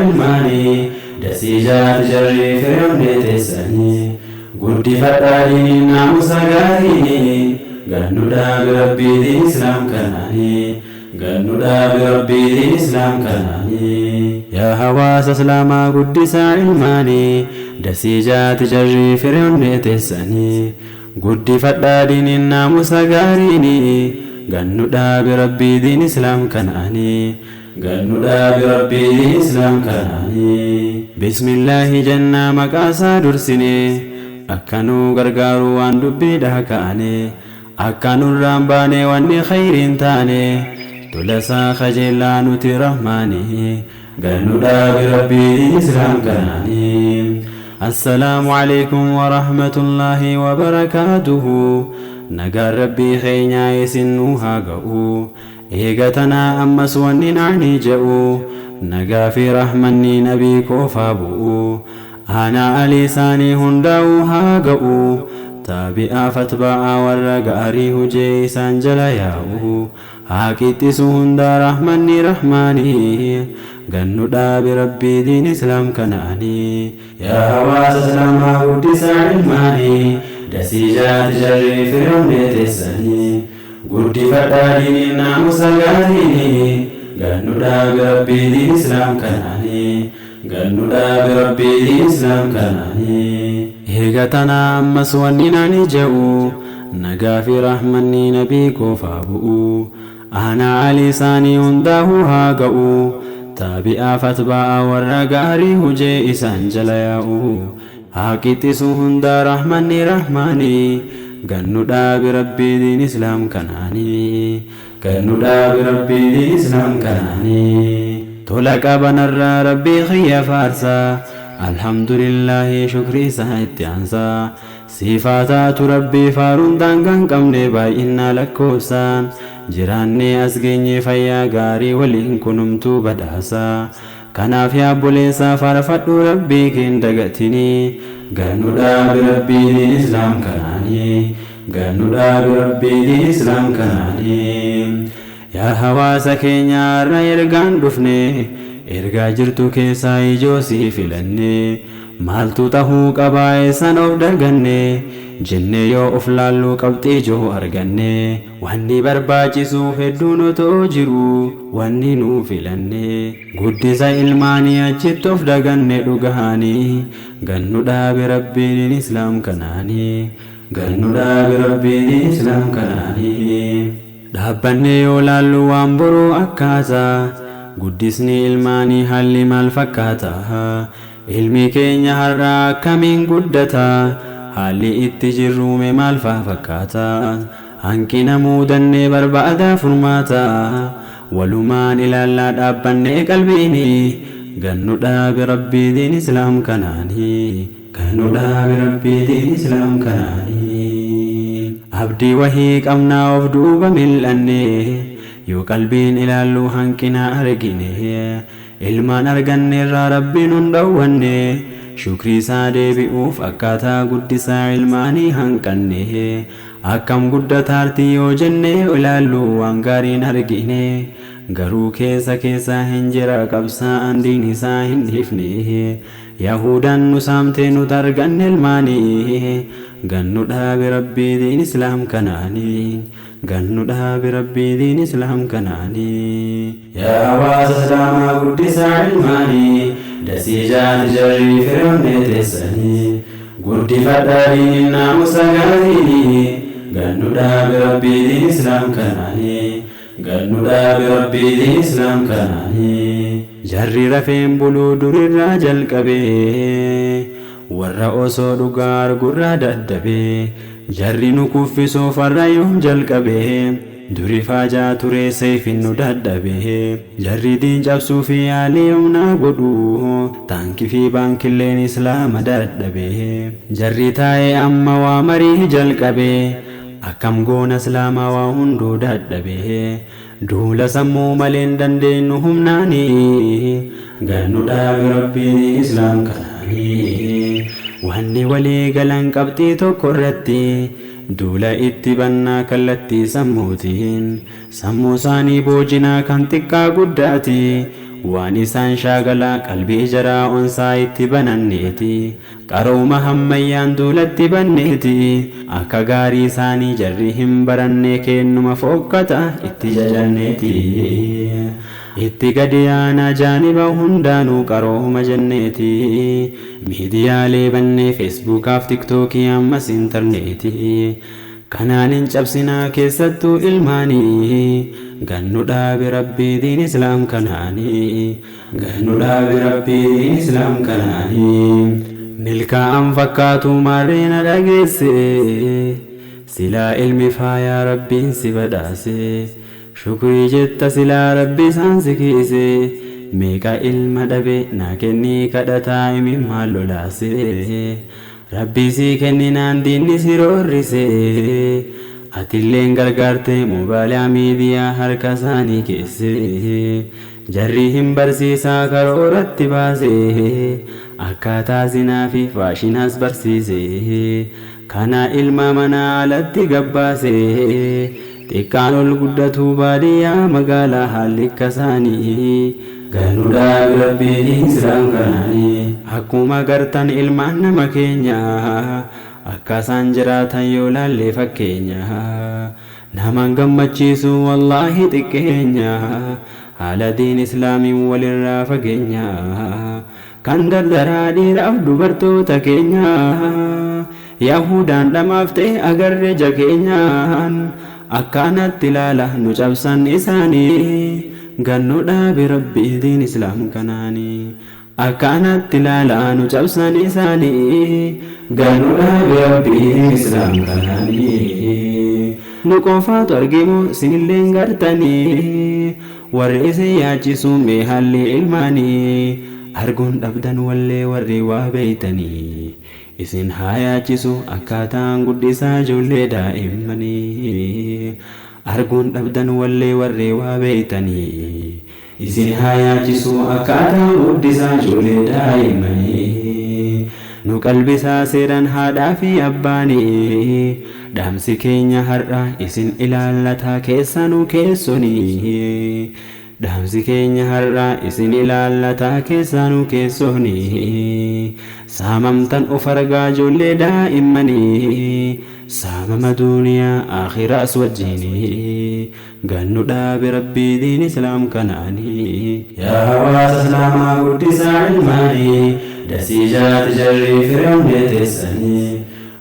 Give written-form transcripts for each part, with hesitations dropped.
ilmaanii dasiijaat jarri firyoonni teessanii guddifadhaadhiin naamusa gaariin gannuudhaa birabbiitiin islaam kanaanii gannuudhaa birabbiitiin islaam kanaanii yaa hawaasa islaamaa guddisaa ilmaanii dasiijaat jarri firyoonni teessanii guddifadhaadhiin naamusa gaariin gannuudhaa birabbiitiin islaam kanaanii gannuudhaa birabbiitiin islaam kanaanii bismillaahi jennaa maqaasaa dursine akkanuu gargaaru waan dubbiidhaa ka'ane akkanurraan baane wanni khayriin taane tulasaa kajeellaa nuti rahmaanii gannuudhaa birabbiitiin islaam kanaanii assalaamu alaykum wa rahmatullaahi wa barakaatuhu nagaan rabbii keenyaa isinuu haa ga'u eegatanaa ammas wanni naanii je'u nagaa fi rahmanni nabii koofaa bu'u aanaa aliisaanii hundaa'uu haa ga'u taabi'aa fatba'aa warra gaarii hujee isaan jala yaa'u haa qixxisu hundaa rahmanni rahmaanii gannuudhaa birabbiitiin islaam kanaanii yaa hawaasa islaamaa guddisaa ilmaanii dasiijaat jarri firyoonni teessanii guddifadhaadhiin naamusa gaariin gannuudhaa birabbiitiin islaam kanaanii gannuudhaa birabbiitiin islaam kanaanii eegatanaa ammas wanni naanii je'u nagaa fi rahmanni nabii koofaa bu'u aanaa aliisaanii hundaa'uu haa ga'u taabi'aa fatba'aa warra gaarii hujee isaan jala yaa'u haa qixxisu hundaa rahmanni rahmaanii gannuudhaa birabbiitiin islaam kanaanii gannuudhaa birabbiitiin islaam kanaanii tola qabanarraa rabbii khiyya faarsaa alhamdulillaahi shukrii isaa itti aansaa sifaataatu rabbii faaruun daangaan qabne baay'inaa lakkoofsaan jiraannee as geenye fayyaa gaarii waliin kunumtuu badhaasaa kanaaf yaa obboleessaa faarfadhu rabbii keen dagatinii gannuudhaa birabbiitiin islaam kanaanii gannuudhaa birabbiitiin islaam kanaanii yaa hawaasa keenya har'a ergaan dhufne ergaa jirtu keessaa ijoo sii filanne maaltu tahuu qabaa eessan of darganne jennee yoo of laalluu qabxii ijoo arganne wanni barbaachisuuf hedduun otoo jiru wanni nuu filanne guddisa ilmaanii achitti of daganne dhugaanii gannuudhaa birabbiitiin islaam kanaanii gannuudhaa birabbiitiin islaam kanaanii dhaabbanne yoo laallu waan boruu akkaataa guddisni ilmaanii haalli maal fakkaata ilmi keenya har'a akkamiin guddata haalli itti jirruume maal fakkaata hanqina muudannee barbaadaa furmaata walumaan ilaallaa dhaabbannee qalbiini gannuudhaa birabbiitiin islaam kanaanii gannuudhaa birabbiitiin islaam kanaanii abdii wahii qabnaa of duuba mil'anne yoo qalbiin ilaallu hanqina argine ilmaan arganneerraa rabbiin hundawwanne shukrii isaa deebi'uuf akkaataa guddisaa ilmaanii hanqanne akkam guddataarti yoo jenne ilaallu waan gaariin argine garuu keessa hin jira qabsaa'aan diin isaa hin dhiifne yahudaan nu saamtee nuti arganne ilmaanii gannuudhaa birabbiitiin islaam kanaanii gannuudhaa birabbiitiin islaam kanaanii yaa hawaasa islaamaa guddisaa ilmaanii dasiijaat jarri firyoonni teessanii guddifadhaadhiin naamusa gaariin gannuudhaa birabbiitiin islaam kanaanii gannuudhaa birabbiitiin islaam kanaanii jarri rafeen buluu durirraa jalqabee warra osoo dhugaa argurraa dadhabee jarri nu kuffisuuf har'a yoom jalqabee duri faajaa ture seefin nu dadhabee jarri diin cabsuu fi yaalii humnaa godhu taankii fi baankilleen islaama dadhabee jarri taa'ee amma waa marii jalqabee akkam goona islaama waa hunduu dadhabee duula sammuu maleen dandeenyu humnaanii gannuudhaa birabbiitiin islaam kanaanii wanni walii galan qabxii tokko irratti duula itti bannaa kallattii sammuutiin sammuu isaanii boojinaa kan xiqqaa guddaati waan isaan shaagala qalbii jaraa onsaa itti bananneeti qarooma hammayyaan duulatti banneeti akka gaarii isaanii jarri hin baranne kennuma fokkata itti jajanneeti itti gadi aanaa jaaniba hundaanuu qarooma jenneeti miidiyaalee bannee feesbuukaaf tiktookii ammas intarneeti kanaan hin cabsinaa keessattuu ilmaanii gannu dhaabe rabbii diin islaam kanaanii gannu dhaabe rabbii diin islaam kanaanii milkaa'an fakkaatu maarreena dhageesse silaa ilmi faayaa rabbiin si badhaase shukrii jetta silaa rabbi isaan si kiise meeqa ilma dhabe naa kennii kadhataa imimmaan lolaase rabbii si kenninaan diinni si roorrise atilleen gargaarte mobaayilaa miidiyaa harka isaanii keesse jarri hin barsiisaa karooratti baase akkaataa zinaa fi faashinaas barsiise kana ilma manaa alatti gabbaase xiqqaan ol guddatu baadiyyaa magaalaa haalli akka isaanii gannu dhaabe rabbii diin islaam kanaanii akkuma gartan ilmaan nama keenya akka isaan jiraatan yoo laallee fakkeenya naman gammachiisu wallaahi xiqqeenya haala diin islaamiin walirraa fageenya kan dardaraa dhiiraaf dubartoota keenya yahudaan dhamaaftee agarre jakeenyaan akkanatti ilaala nu cabsan isaanii gannu dhaabe rabbii diin islaam kanaanii akkanatti ilaala nu cabsan isaanii gannu dhaabe rabbii diin islaam kanaanii nu qofaatu argimu sinilleen gartanii warri isin yaachisu mee haalli ilmaanii arguun dhabdan wallee warri waa beeytanii isin haa yaachisu akkaataan guddisaa ijoollee daa'immanii arguun dhabdan wallee warri waa beeytanii isin haa yaachisu akkaataan guddisaa ijoollee daa'immanii nu qalbisaa seeran haadhaa fi abbaanii dhaamsi keenya har'a isin ilaallataa keessanuu keessonii dhaamsi keenya har'a isin ilaallataa keessanuu keessonii saamamtan of argaa ijoollee daa'immanii saamama duuniyaa akhiraas wajjinii gannu dhaabe rabbii diin islaam kanaanii yaa hawaasa islaamaa guddisaa ilmaanii dasii jaati jarri firoomnee teessanii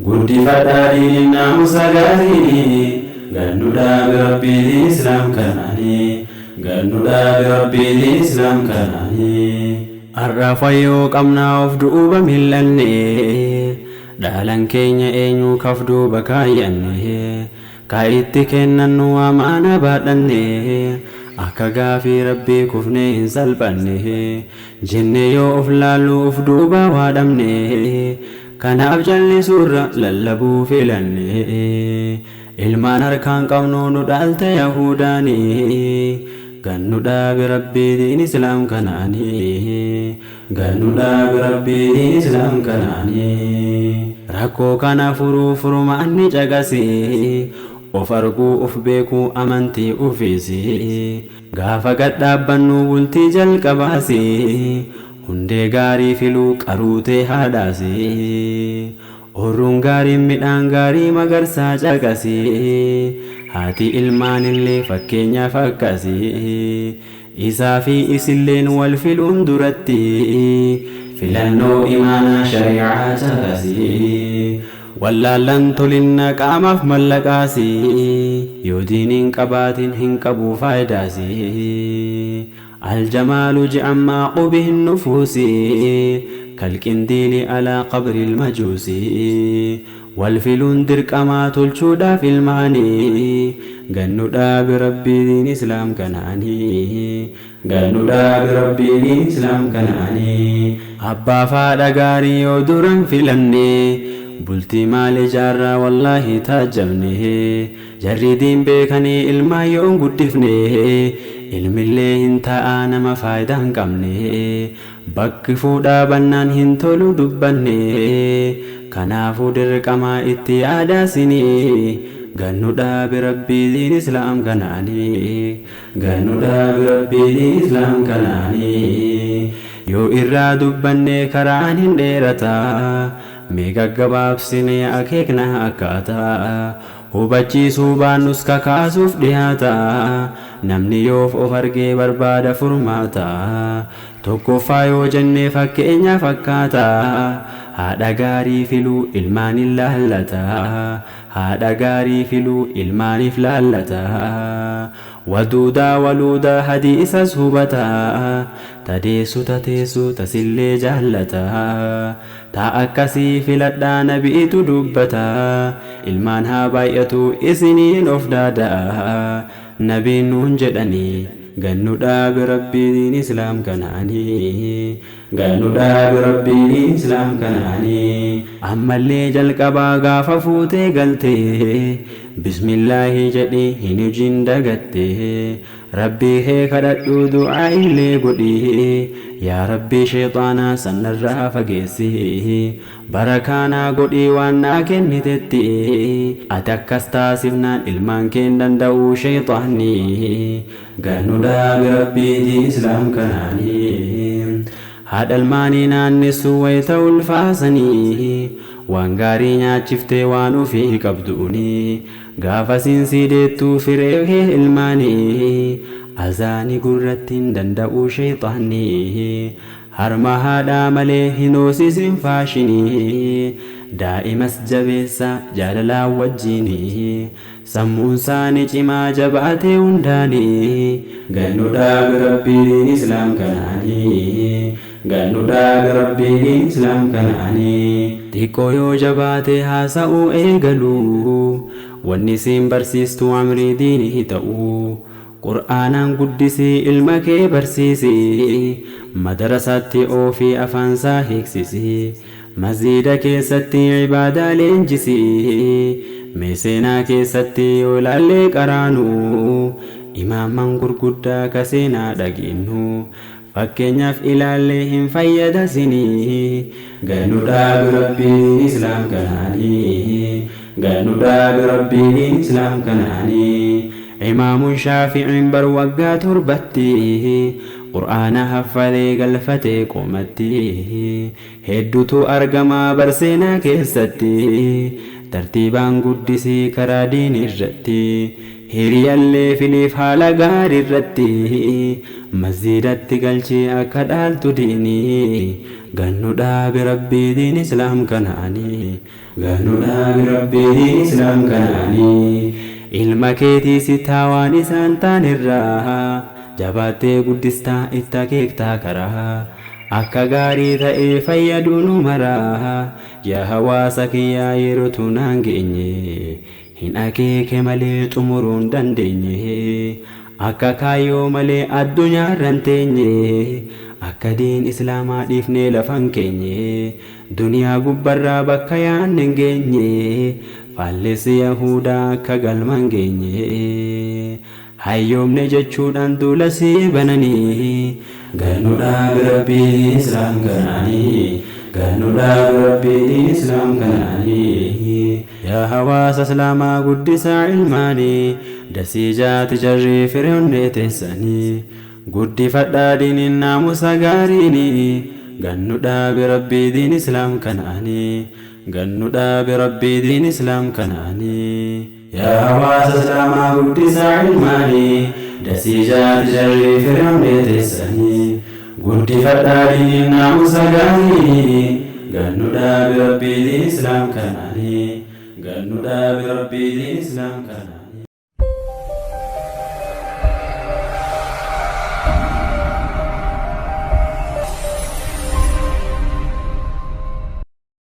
guddifadhaa diiniin naamusa gaariini gannu dhaabe rabbii diin islaam kanaanii gannu dhaabe rabbii diin islaam kanaanii har'a fayyoo qabnaa of duuba mil'anne dhaalan keenya eenyu kaf duuba kaayyanne ka itti kennannu amaana baadhanne akka gaafii rabbii kufnee hin salphanne jenne yoo of laallu of duuba waadhamne kanaaf jallisuurra lallabuu filanne ilmaan harkaan qabnu nu dhaalte yahudaanii gannu dhaabe rabbii diin islaam kanaanii gannu dhaabe rabbii diin islaam kanaanii rakkoo kana furuu furmaanni caqasi of arguu of beekuu amantii ufiisi gaafa gad dhaabbannu bultii jalqabaasi hundee gaarii filuu qaruutee haadhaasi orruun gaariin midhaan gaarii magarsaa caqasi haati ilmaanillee fakkeenyaaf akkasi isaa fi isilleen wal filuun duratti filannoo imaanaa shari'aa caqasi wallaallan tolinna qaamaaf mallaqaasi yoo diiniin qabaatin hin qabu faayidaasi aljamaalu ji'ammaa qubihin nufuusi kalqindiili alaa qabri ilmajuusi walfiluun dirqamaa tolchuudhaaf ilmaanii gannu dhaabe rabbii diin islaam kanaanii gannu dhaabe rabbii diin islaam kanaanii abbaa faadha gaarii yoo duran filanne bultii maal ijaarraa wallaahi taajjabne jarri diin beekanii ilmaa yoo guddifne ilmillee hin ta'a nama faayidaa hin qabne bakki fuudhaa bannaan hin tolu dubbanne kanaafuu dirqamaa itti yaadaasini gannuudha birabbii diin islaam kanaanii gannuudha birabbii diin islaam kanaanii yoo irraa dubbanne karaan hin dheerata mee gaggabaabsine akeekna akkaataa hubachiisuu baannus kakaasuuf dhiyaata namni yoof of argee barbaada furmaata tokkoffaa yoo jenne fakkeenya fakkaata haadha gaarii filuu ilmaaniif laallata haadha gaarii filuu ilmaaniif laallata waduudaa waluudaa hadiisas hubata tadeessu tateessu tasillee jaallata taa akkasii filadhaa nabiitu dubbata ilmaan haa baay'atu isiniin of daada'a nabiin nuun jedhanii gannuudha birabbii diin islaam kanaanii gannuudha birabbii diin islaam kanaanii ammallee jalqabaa gaafa fuutee galtee bismillaahi jedhii hin hojiin dagattee rabbii kee kadhadhuu du'aa illee godhii yaa rabbii sheexaanaa sanarraa fageessi barakaanaa godhii waan naa kennitetti ati akkas taasifnaan ilmaan keen danda'uu sheexaanni gannuudha birabbii diin islaam kanaanii haadha ilmaanii naannessuu wayita ulfaasanii waan gaarii nyaachiftee waan ofii qabduuni gaafa siinsiideettuu firee kee ilmaanii azaanii gurrattiin danda'uu sheexaanni harma haadhaa malee hin hoosisin faashinii daa'imas jabeessa jaalalaa wajjiinii sammuun isaanii cimaa jabaatee hundaanii gannuudha birabbii diin islaam kanaanii gannuudha birabbii diin islaam kanaanii xiqqoo yoo jabaatee haasa'uu eegaluu wanni siin barsiistu amrii diinii ta'uu qur'aanaan guddisii ilma kee barsiisii madarasaatti oofii afaansaa hiiksisii masjiida keessatti ibaadaa leenjisii mee seenaa keessatti yoo ilaallee qaraanuu imaaman gurguddaa ka seenaa dhageenu fakkeenyaaf ilaallee hin fayyadasinii gannuudha birabbii diin islaam kanaanii gannuudha birabbii diin islaam kanaanii imaamun shaafi'iin bar waggaa torbatti qur'aana haffalee galfatee qoomatti hedduutu argamaa bar seenaa keessatti tartiibaan guddisii karaa diin irratti hiriyallee filiif haala gaarii irratti masjiidatti galchee akka dhaaltu diinii gannuudha birabbii diin islaam kanaanii gannuudha birabbii diin islaam kanaanii ilma keetii sitaa waan isaan taanirraa jabaattee guddistaa itti akeektaa karaa akka gaarii ta'ee fayyaduu nu maraa yaa hawaasa kiyyaa yerootu naan geenye hin akeeke malee xumuruu hin dandeenye akka kaayyoo malee addunyaa irra hin teenye akka diin islaamaa dhiifnee lafan keenye duniyaa gubbarraa bakka yaanne hin geenye faallessi yahudaa akka galman geenye hayyoomne jechuudhaan duula sii bananii gannuudha birabbii diin islaam kanaanii gannuudha birabbii diin islaam kanaanii yaa hawaasa islaamaa guddisaa ilmaanii dasii jaati jarrii fireewwannee teessanii guddifadhaa diiniin naamusa gaariinii gannuudha birabbii diin islaam kanaanii gannuudha birabbii diin islaam kanaanii yaa hawaasa islaamaa guddisaa ilmaanii dasii jaati jarrii fireewwannee teessanii guddifadhaa diiniin naamusa gaariinii gannuudha birabbii diin islaam kanaanii gannuudha birabbii diin islaam kanaanii